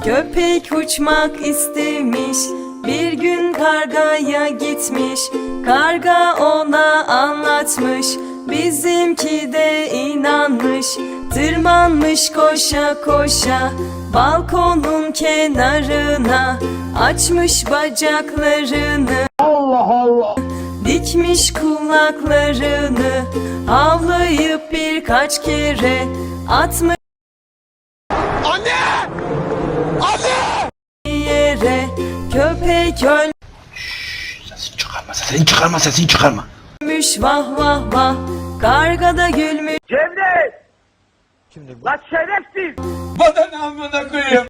Köpek uçmak istemiş, bir gün kargaya gitmiş. Karga ona anlatmış, bizimki de inanmış. Tırmanmış koşa koşa balkonun kenarına, açmış bacaklarını, Allah Allah. dikmiş kulaklarını, havlayıp birkaç kere atmış Anne! Anne! yere. Köpek ölmüş Sesini çıkarma, sesini çıkarma, sesini çıkarma. vah vah vah, karga da gülmüş. Cevdet! Lan şerefsiz! Vatan amına koyayım.